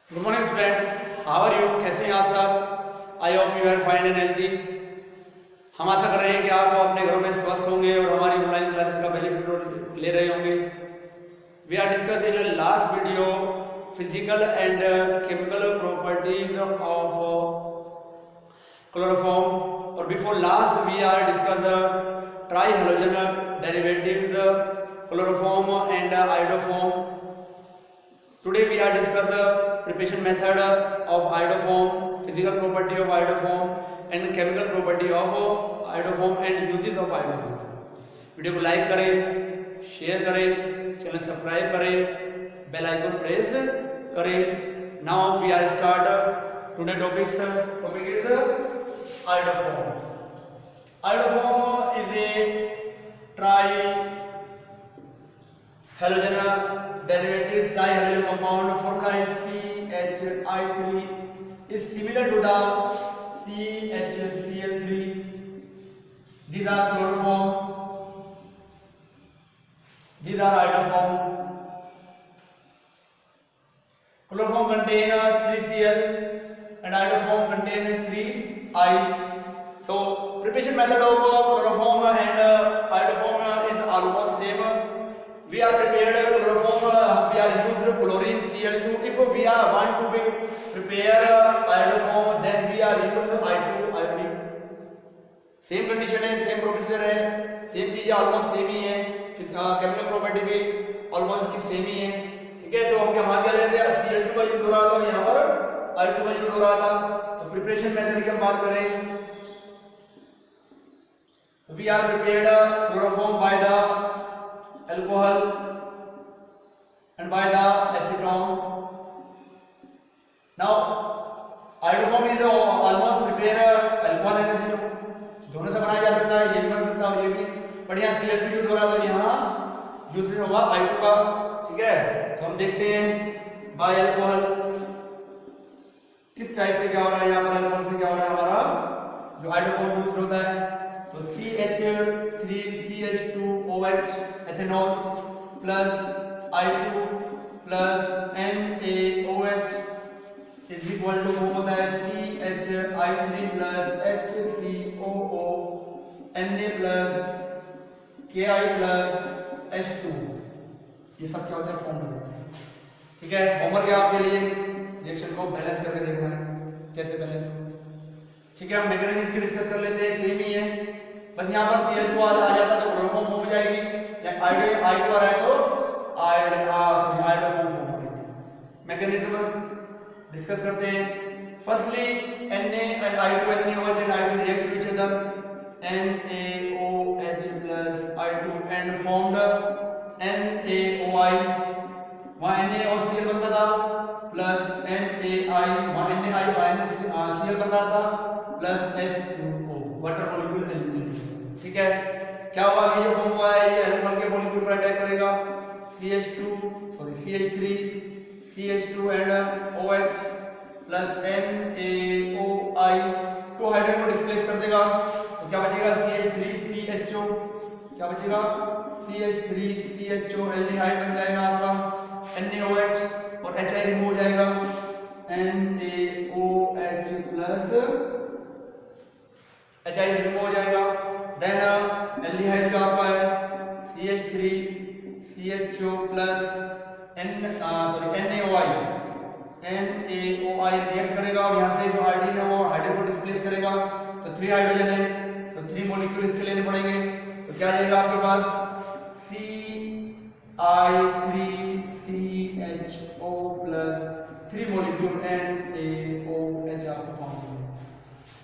Good morning students, how are you? कैसे हैं आप सब? I hope you are fine and healthy. हम आशा कर रहे हैं कि आप अपने घरों में स्वस्थ होंगे और हमारी ऑनलाइन क्लासेस का बेनिफिट ले रहे होंगे। We are discussing in last video physical and chemical properties of chloroform, और before last we are discuss the trihalogen derivatives chloroform and iodoform. Today we are discuss the preparation method of iodoform, physical property of iodoform and chemical property of iodoform and uses of iodoform. Video को like करें, share करें, channel subscribe करें, bell icon press करें. Now we are start today topic is iodoform. Iodoform is a tri halogen derivatives trihalogen compound. Formula is CHI3 is similar to the CHCl3. These are chloroform, these are iodoform. Chloroform contain 3Cl and iodoform contain 3I. So preparation method of chloroform and iodoform is almost same. We are prepared chloroform, we are used chlorine Cl2. If we are want to be prepare iodoform, then we are use I2 iodine. Same condition है, same procedure है, same चीजें almost same ही है. Chemical property भी almost की same ही है. ठीक है, तो हम क्या क्या लेते हैं, Cl2 का यूज हो रहा था और यहाँ पर I2 का यूज हो रहा था. तो प्रिपरेशन मेथड की हम बात करें, we are prepared chloroform by the alcohol and by the acetone. Now iodoform is almost prepare alcohol and acetone, दोनों से बनाया जा सकता है, ये भी बन सकता है और ये भी. पर यहाँ Cl2 यूज हो रहा है तो यहाँ यूज होगा I2 का. ठीक है, तो हम देखते हैं बाय अल्कोहल किस टाइप से क्या हो रहा है. यहाँ पर अल्कोहल से क्या हो रहा है, हमारा जो iodoform यूज होता है तो CH3CH2OH ethanol plus I2 plus NaOH is equal to form होता है CHI3 plus HCOO Na plus Ki plus H2. ये सब क्या होता है, फॉर्म होता है. ठीक है, होमवर्क है आपके लिए, रिएक्शन को बैलेंस करके देखना है कैसे बैलेंस हो. ठीक है, हम मैकेनिज्म इसकी डिस्कस कर लेते हैं, सेम ही है. बस यहाँ पर Cl2 आ जाता तो क्लोरोफॉर्म फॉर्म हो जाएगी, या I2 आ रहा है तो iodoform फॉर्म होगी. मैकेनिज्म डिस्कस करते हैं. Firstly Na and I2 NaOH and I2 react to each other, NaOH plus I2 and formed NaOI. वहाँ Na और Cl बनता था प्लस NaI, वहाँ NaI Cl बन रहा था plus H2O, water molecule eliminate. ठीक है, क्या हुआ, ये जो फॉर्म हुआ है ये अल्कोहल के मॉलिक्यूल पर अटैक करेगा. CH3 CH2 and OH plus NaOI to hydrogen को डिस्प्लेस कर देगा. तो क्या बचेगा, CH3CHO, क्या बचेगा, CH3CHO एल्डिहाइड बन जाएगा आपका. NaOH और HI रिमूव हो जाएगा, NaOH प्लस HI रिमूव हो जाएगा. देन एल्डिहाइड का आपका है CH3CHO प्लस NaOI रिएक्ट करेगा और यहाँ से जो आयोडीन है वो हाइड्रोजन को डिस्प्लेस करेगा. तो 3 हाइड्रोजन है तो 3 मॉलिक्यूल इसके लेने पड़ेंगे. तो क्या आ जाएगा आपके पास CI3CHO प्लस 3 मॉलिक्यूल NaOH आपको फॉर्म होगा.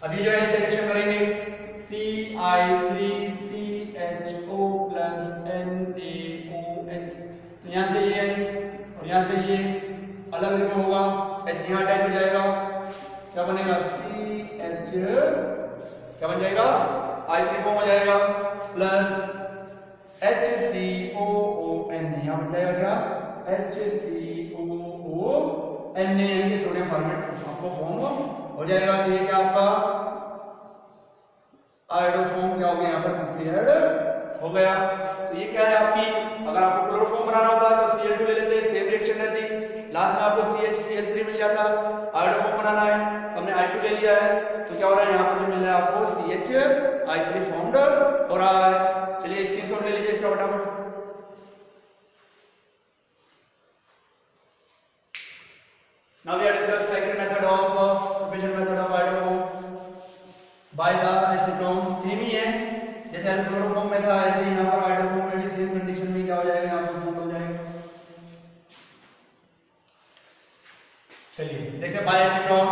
अब ये जो है इसे रिएक्शन करेंगे, CI3CHO प्लस NaOH. तो यहाँ से ये और यहाँ से ये अलग रिमूव होगा, H यहाँ अटैच हो जाएगा. क्या बनेगा, CH क्या बन जाएगा, I3 फॉर्म हो जाएगा प्लस HCOON यहाँ बन जाएगा क्या, HCOON यानी सोडियम फॉर्मेट आपको फॉर्म हो जाएगा. तो ये क्या आपका आयोडोफॉर्म क्या हो गया, यहाँ पर प्रिपेयर्ड हो गया. तो ये क्या है आपकी, अगर आपको क्लोरोफॉर्म बनाना होता तो Cl2 ले लेते, सेम रिएक्शन रहती. लास्ट में आपको CH3Cl3 मिल लिया था, आयोडो फॉर्म बनाना है तो हमने I2 ले लिया है, तो क्या हो रहा है यहाँ पर जो मिल रहा है आपको CH I3 फॉर्म्ड हो रहा है। चलिए स्क्रीनशॉट ले लीजिए इसका फटाफट। Now we are discuss second method of preparation method of iodoform by the acetone। Same ही है जैसे क्लोरोफॉर्म में था, ऐसे ही यहाँ पर iodoform में भी सेम कंडीशन में क्या हो जाएगा, यहाँ पर फॉर्म हो जाएगा। चलिए देखिए बाय एसीटोन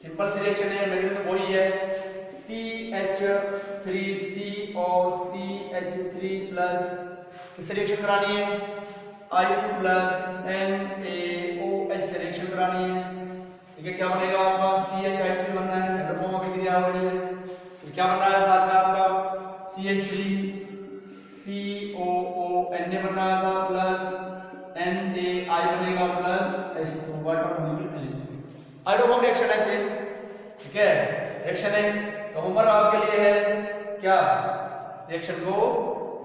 सिंपल सिलेक्शन है, मैकेनिज्म तो वही है, CH3CO CH3 प्लस की सिलेक्शन करानी है, I2 प्लस NaOH सिलेक्शन करानी है। ठीक है, क्या बनेगा आपका CH I3 बनना है, हाइड्रोफॉर्म अभी क्रिया हो रही है, तो क्या बन रहा है साथ में आपका CH3 COONA बन रहा था प्लस NaI बनेगा plus H2 water molecule element. हाइड्रोफॉर्म reaction है सेम, ठीक है, रिएक्शन है तो होमवर्क आपके लिए है क्या, रिएक्शन को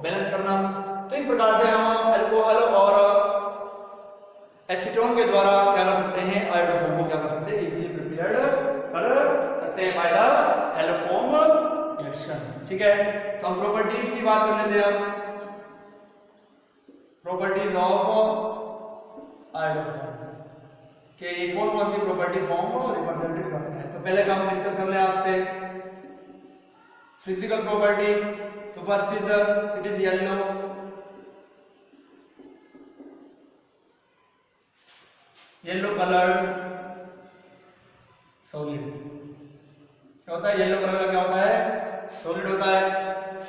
बैलेंस करना। तो इस प्रकार से हम अल्कोहल और एसीटोन के द्वारा क्या कर सकते हैं, आयोडोफॉर्म को क्या कर सकते हैं, इजीली प्रिपेयर्ड कर सकते हैं बाय द एलोफॉर्म रिएक्शन। ठीक है, तो हम प्रॉपर्टीज की बात कर लेते हैं, प्रॉपर्टीज ऑफ आयोडोफॉर्म के कौन कौन सी प्रॉपर्टी फॉर्म रिप्रेजेंटेड करते हैं। तो पहले का हम डिस्कस कर ले आपसे फिजिकल प्रॉपर्टी। तो first is it is yellow, yellow coloured solid. क्या होता है येलो कलर का, क्या होता है सॉलिड होता है।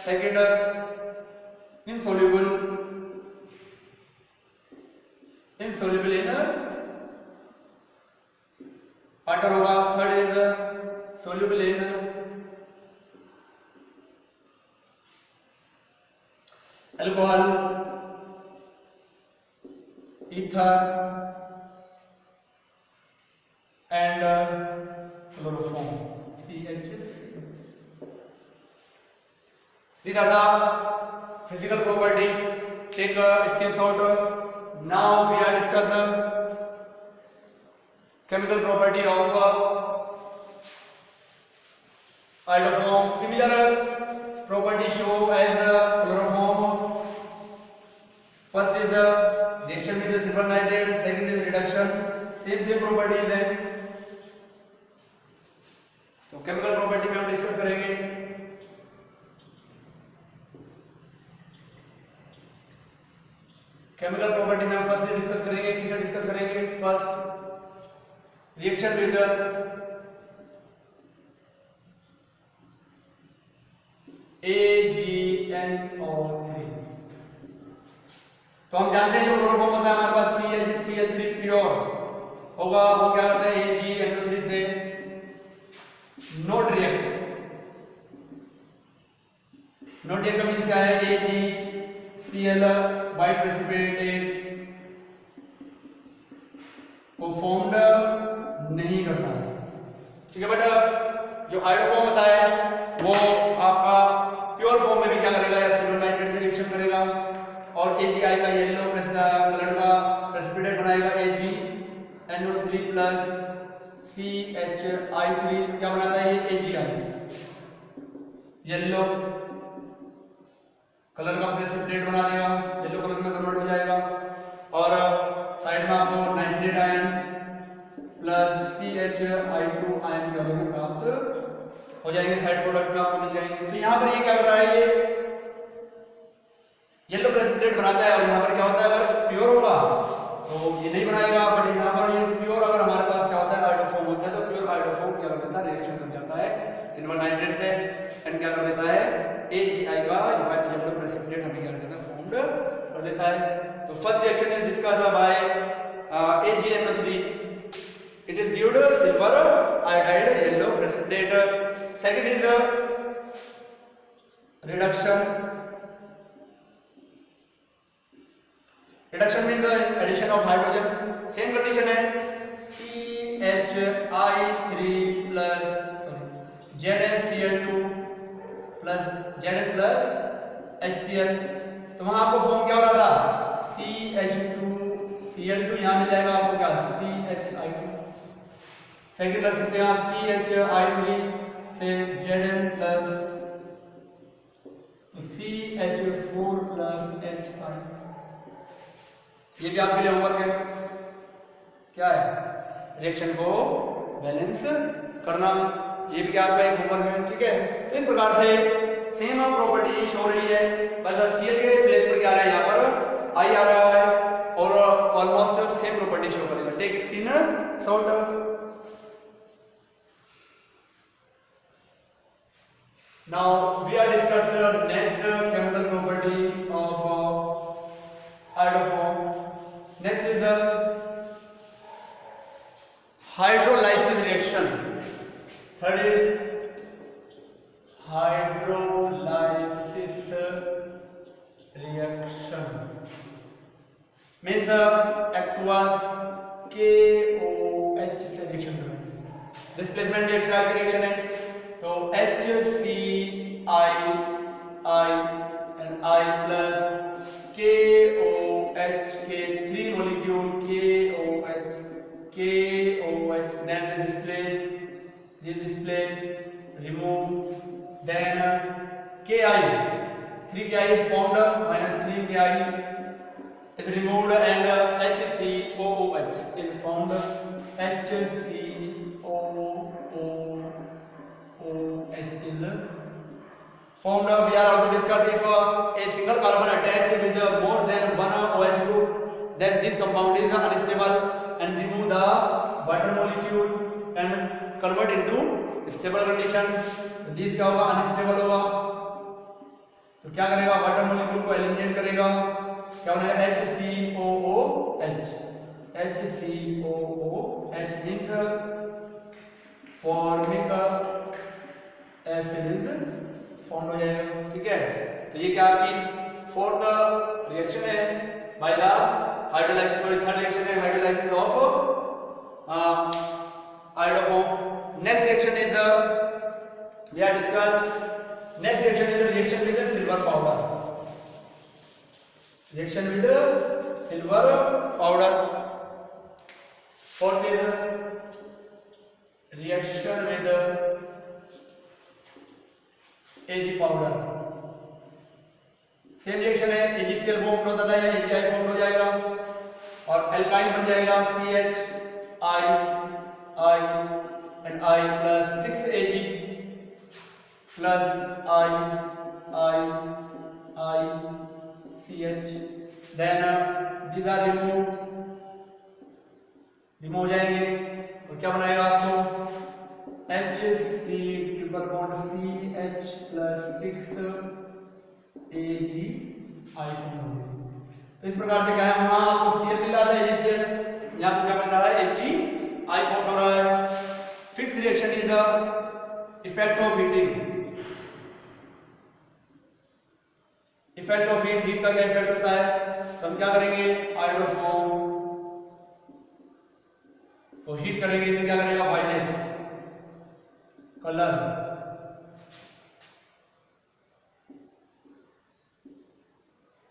Second insoluble, insoluble in water होगा। Third is soluble in alcohol, ether and chloroform CHC। These are the physical property. Take a screenshot. Now we are discussing chemical property of iodoform. Similar property show as chloroform. First is the reaction with the silver nitrate. Second is reduction. Same properties है। तो chemical property में हम discuss करेंगे chemical property में हम first discuss करेंगे, किसे discuss करेंगे, फर्स्ट रिएक्शन विद AgNO3। तो हम जानते हैं जो क्लोरोफॉर्म होता है हमारे पास CH3 प्योर होगा, वो क्या करता है AgNO3 से not react. Not react means क्या है, AgCl वाइट प्रेसिपिटेट को फॉर्म्ड नहीं करता है। ठीक है, बट जो आयोडोफॉर्म होता है वो आपका प्योर फॉर्म में भी क्या करेगा, सिल्वर नाइट्रेट से रिएक्शन करेगा और AgI का येलो कलर का प्रेसिपिटेट बनाएगा AgNO3 प्लस CHI3। तो क्या बनाता है ये AgI, येलो कलर का प्रेसिपिटेट बना देगा, येलो कलर में कन्वर्ट हो जाएगा और साइड में आपको nitrate ion plus CHI2 ion क्या होगा प्राप्त हो जाएंगे, साइड प्रोडक्ट में आपको मिल जाएंगे। तो यहाँ पर ये क्या कर रहा है, ये येलो प्रेसिपिटेट बनाता है और यहाँ पर क्या होता है, अगर प्योर होगा तो ये नहीं बनाएगा, बट यहाँ पर ये प्योर अगर हमारे पास क्या होता है आयोडोफॉर्म होता है, तो प्योर आयोडोफॉर्म क्या कर देता है, रिएक्शन कर जाता है सिल्वर नाइट्रेट से एंड क्या कर देता है AgI का येलो प्रेसिपिटेट हमें क्या कर देता है, फॉर्म्ड कर देता है। तो first reaction is discussed bye AgNO3, it is given silver iodide yellow precipitate। Second is reduction। reduction means the addition of hydrogen। same condition है CHI3 plus ZnCl2 plus Zn plus HCl। तो वहां आपको form क्या हो रहा था CH2 Cl2 यहाँ मिल जाएगा आपको क्या CHI2। सेकंड रख सकते हैं आप CHI3 से Zn प्लस तो CH4 प्लस HI। ये भी आपके लिए होमवर्क है, क्या है, रिएक्शन को बैलेंस करना, ये भी क्या आपका एक होमवर्क है, ठीक है। तो इस प्रकार से सेम प्रॉपर्टी शो रही है, बस Cl के प्लेस पर क्या आ रहा है, यहाँ पर I आ रहा है और ऑलमोस्ट सेम प्रॉपर्टी शो करेगा। Take screen shot. Now we are discussing the next chemical property of iodoform. Next is the hydrolysis reaction. Third is hydrolysis reaction. Means aqueous KOH से reaction करेंगे। Displacement reaction है, तो HCI and I plus KOH के 3 molecule KOH then displace remove then KI 3KI is formed minus 3KI is removed and HCOOH is formed HCOOH is formed. We are also discussed if a single carbon attached with more than one OH group, then this compound is unstable and remove the water molecule and convert into stable condition. तो this क्या होगा, unstable होगा, तो क्या करेगा, water molecule को eliminate करेगा, क्या बनेगा HCOOH। HCOOH means formic acid is form हो जाएगा, ठीक है। तो ये क्या आपकी फोर्थ रिएक्शन है by the hydrolysis, sorry third reaction है hydrolysis of iodoform. Next reaction is the we are discuss next reaction is the reaction with the silver powder. Reaction with the silver powder. Fourth is reaction with the Ag powder. Same reaction है, AgCl form होता था या AgI form हो जाएगा और alkyne बन जाएगा CHI and I plus 6Ag plus I CH then these are remove हो जाएंगे और क्या बनाएगा आपको HC triple bond CH plus 6AgI form हो गया। तो इस प्रकार से क्या है, वहां आपको Cl मिल रहा था AgCl, यहाँ पर क्या बन रहा है AgI फॉर्म हो रहा है। Fifth reaction is the effect of heating. Effect of heat का क्या इफेक्ट होता है, तो हम क्या करेंगे, iodoform तो हीट करेंगे तो क्या करेगा, violet colour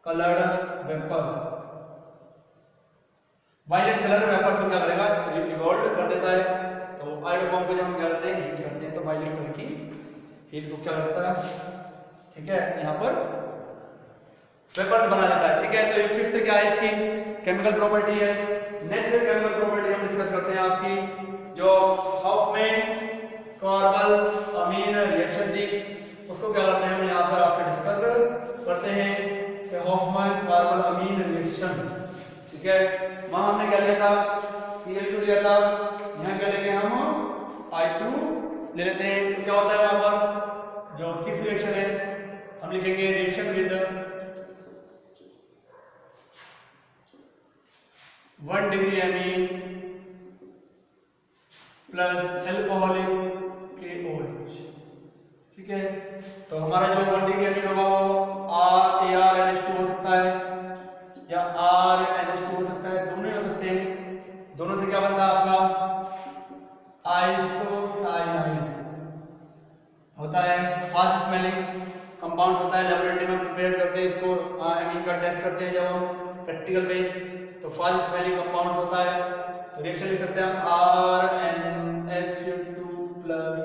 coloured vapours, violet colour vapours को क्या करेगा, रिवॉल्व कर देता है। तो iodoform को जब हम क्या करते हैं, हीट करते हैं, तो वायलेट कलर की हीट को क्या करता है, ठीक है, यहाँ पर वेपर्स बना देता है, ठीक है। तो ये फिफ्थ क्या है, इसकी केमिकल प्रॉपर्टी है। नेक्स्ट केमिकल प्रॉपर्टी हम डिस्कस करते हैं आपकी जो हॉफमैन कार्बल अमीन रिएक्शन थी, उसको क्या करते हैं हम यहाँ पर आपसे डिस्कस करते हैं कि हॉफमैन कार्बल अमीन रिएक्शन, ठीक है। वहां हमने क्या लिया था, Cl2 लिया था, यहाँ क्या लेंगे हम I2 ले लेते हैं। तो क्या होता है वहां पर जो 6 रिएक्शन है, हम लिखेंगे reaction with 1 degree amine plus alcoholic KOH, ठीक है। तो हमारा जो 1 डिग्री एमीन होगा वो RaRNH2 हो सकता है या RNH2 हो सकता है, दोनों ही हो सकते हैं। दोनों से क्या बनता है आपका आइसोसाइनाइड होता है, फास्ट स्मेलिंग कंपाउंड होता है। लेबोरेटरी में प्रिपेयर करते हैं इसको, एमीन का टेस्ट करते हैं जब हम प्रैक्टिकल बेस, तो फास्ट स्मेलिंग कंपाउंड्स होता है, तो रिएक्शन लिख सकते हैं हम RnH2 plus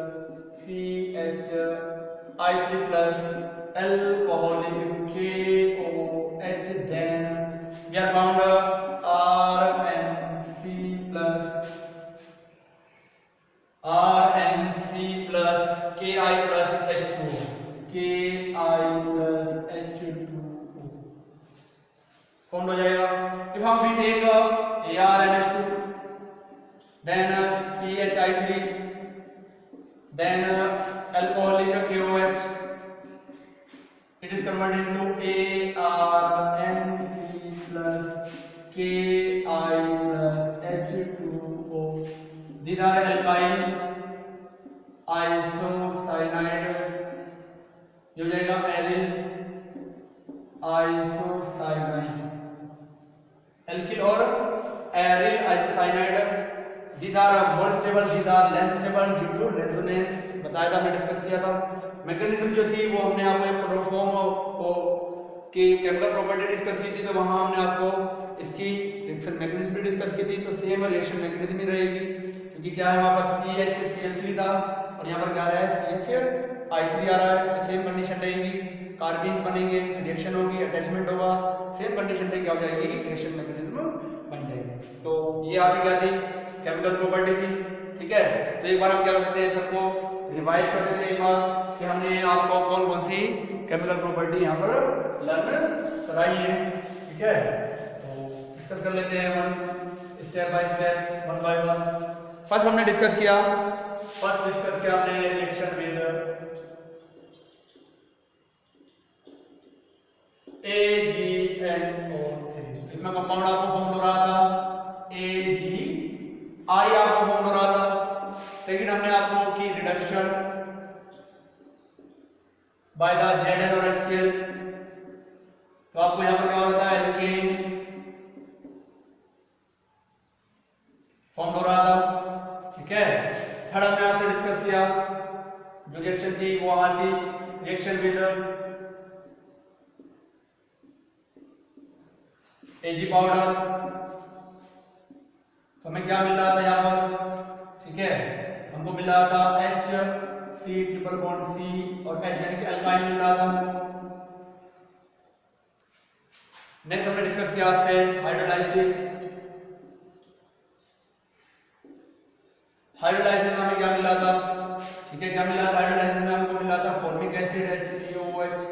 CHI3 plus alcoholic KOH, then we are found RnC plus Ki plus H2O, Ki plus H2O formed हो जाएगा. If हम we take ArNH2, then CHI3, then alcoholic KOH, it is converted into ArNC plus Ki plus H2O. These are alkyl isocyanide, जो हो जाएगा aryl isocyanide. Alkyl और aryl isocyanide, these are more stable, these are less stable due to resonance. बताया था, हमने discuss किया था. Mechanism जो थी वो हमने आपको क्लोरोफॉर्म को की केमिकल प्रॉपर्टी डिस्कस की थी, तो वहां हमने आपको इसकी रिएक्शन मैकेनिज्म भी डिस्कस की थी. तो सेम रिएक्शन मैकेनिज्म ही रहेगी, क्योंकि क्या है वहां पर CHCl3 था और यहाँ पर क्या आ रहा है CHI3 आ रहा है. तो सेम कंडीशन रहेगी, कार्बीन्स बनेंगे, रिएक्शन होगी, अटैचमेंट होगा, सेम कंडीशन से क्या हो जाएगी, रिएक्शन मैकेनिज्म बन जाएगी. तो ये आपकी क्या थी, केमिकल प्रॉपर्टी थी. ठीक है, तो एक बार हम क्या कर देते हैं, सबको रिवाइज कर देते हैं एक बार कि हमने आपको कौन कौन सी केमिकल प्रॉपर्टी यहाँ पर लर्न कराई है. ठीक है, तो डिस्कस कर लेते हैं one step by step, one by one. First हमने डिस्कस किया हमने रिएक्शन विद AgNO3. इसमें कंपाउंड आपको फॉर्म हो रहा था AgI आपको फॉर्म हो रहा था. सेकंड हमने आपको की रिडक्शन बाय द Zn और HCl, तो आपको यहां पर क्या होता है, एल्केन फॉर्म हो रहा था. ठीक है, थर्ड हमने आपसे डिस्कस किया जो रिएक्शन थी वो वहां थी रिएक्शन विद Ag पाउडर. तो हमें क्या मिल रहा था यहाँ पर, ठीक है, हमको मिल रहा था HC ट्रिपल बॉन्ड C और H यानी कि अल्काइन मिल रहा था हमको. नेक्स्ट हमने डिस्कस किया आपसे हाइड्रोलाइसिस में हमें क्या मिला था. ठीक है, क्या मिला था हाइड्रोलाइसिस में, हमको मिला था फॉर्मिक एसिड HCOOH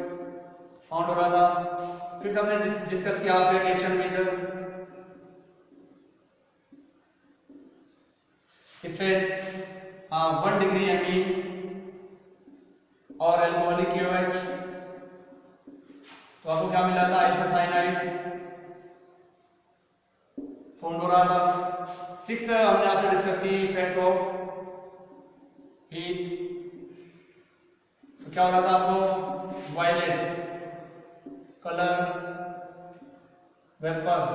फाउंड हो रहा था. फिर हमने डिस्कस किया आपके रिएक्शन विद किससे, 1 डिग्री एमीन और अल्कोहलिक KOH, तो आपको क्या मिला था, आइसोसाइनाइड फाउंड हो रहा था. 6 हमने आपसे डिस्कस की इफेक्ट ऑफ हीट, तो क्या हो रहा था आपको, वायलेट कलर वेपर्स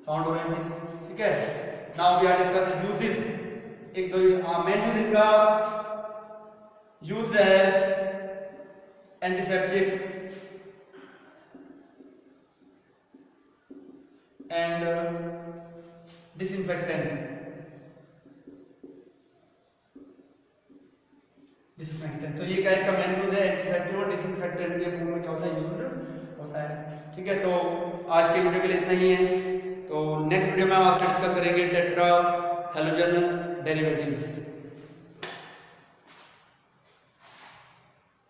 फाउंड हो रहे हैं. ठीक है, now we are discussing uses. एक दो मेन यूज इसका यूज्ड है एंटीसेप्टिक एंड डिसइंफेक्टेंट. तो ये क्या इसका मेन यूज है, एंटीसेप्टिक और डिसइंफेक्टेंट के फॉर्म में क्या होता है, यूज होता है. ठीक है, तो आज के वीडियो के लिए इतना ही है. तो नेक्स्ट वीडियो में हम आपसे डिस्कस करेंगे टेट्रा हैलोजन डेरिवेटिव्स.